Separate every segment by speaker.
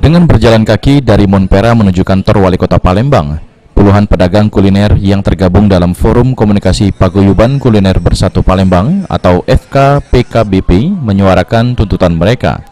Speaker 1: Dengan berjalan kaki dari Monpera menuju kantor Wali Kota Palembang, puluhan pedagang kuliner yang tergabung dalam Forum Komunikasi Paguyuban Kuliner Bersatu Palembang atau FKPKBP menyuarakan tuntutan mereka.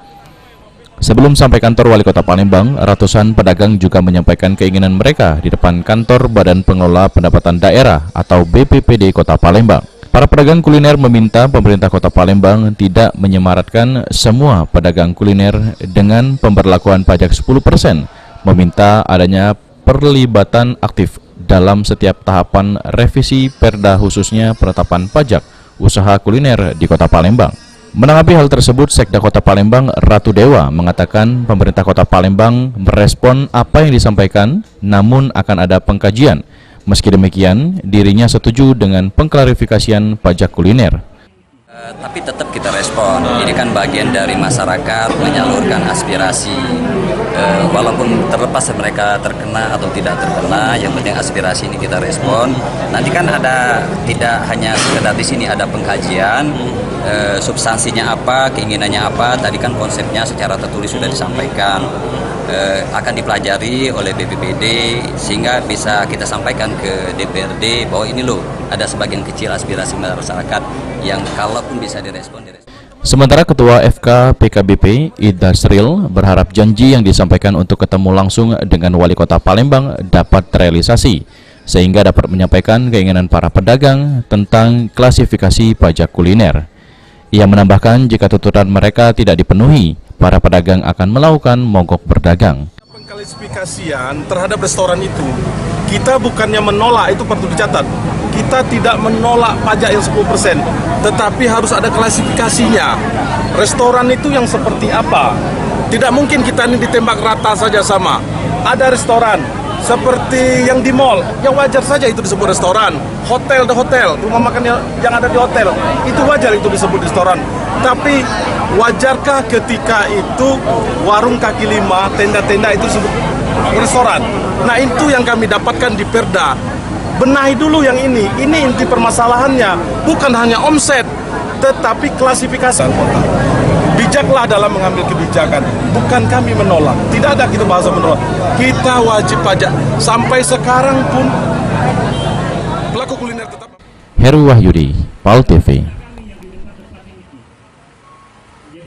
Speaker 1: Sebelum sampai kantor Wali Kota Palembang, ratusan pedagang juga menyampaikan keinginan mereka di depan kantor Badan Pengelola Pendapatan Daerah atau BPPD Kota Palembang. Para pedagang kuliner meminta pemerintah Kota Palembang tidak menyemaratkan semua pedagang kuliner dengan pemberlakuan pajak 10%, meminta adanya perlibatan aktif dalam setiap tahapan revisi Perda khususnya penetapan pajak usaha kuliner di Kota Palembang. Menanggapi hal tersebut, Sekda Kota Palembang Ratu Dewa mengatakan pemerintah Kota Palembang merespon apa yang disampaikan, namun akan ada pengkajian. Meski demikian, dirinya setuju dengan pengklarifikasian pajak kuliner.
Speaker 2: Tapi tetap kita respon, ini kan bagian dari masyarakat menyalurkan aspirasi, walaupun terlepas mereka terkena atau tidak terkena, yang penting aspirasi ini kita respon. Nanti kan ada, tidak hanya sekedar di sini, ada pengkajian, substansinya apa, keinginannya apa, tadi kan konsepnya secara tertulis sudah disampaikan, akan dipelajari oleh BPPD sehingga bisa kita sampaikan ke DPRD bahwa ini loh, ada sebagian kecil aspirasi masyarakat yang kalaupun bisa direspon.
Speaker 1: Sementara Ketua FKPKBP Ida Sril berharap janji yang disampaikan untuk ketemu langsung dengan Wali Kota Palembang dapat terrealisasi, sehingga dapat menyampaikan keinginan para pedagang tentang klasifikasi pajak kuliner. Ia menambahkan jika tuntutan mereka tidak dipenuhi, para pedagang akan melakukan mogok berdagang.
Speaker 3: Klasifikasian terhadap restoran itu, kita bukannya menolak, itu perlu dicatat. Kita tidak menolak pajak yang 10%, tetapi harus ada klasifikasinya. Restoran itu yang seperti apa? Tidak mungkin kita ini ditembak rata saja sama. Ada restoran seperti yang di mall, yang wajar saja itu disebut restoran. Hotel, rumah makan yang ada di hotel, itu wajar itu disebut restoran. Tapi wajarkah ketika itu warung kaki lima, tenda-tenda itu disebut restoran? Nah, itu yang kami dapatkan di Perda. Benahi dulu yang ini inti permasalahannya, bukan hanya omset, tetapi klasifikasi. Bijaklah dalam mengambil kebijakan, bukan kami menolak, tidak ada kita bahasa menolak. Kita wajib pajak, sampai sekarang pun pelaku kuliner tetap.
Speaker 1: Heru Wahyudi, PAL TV.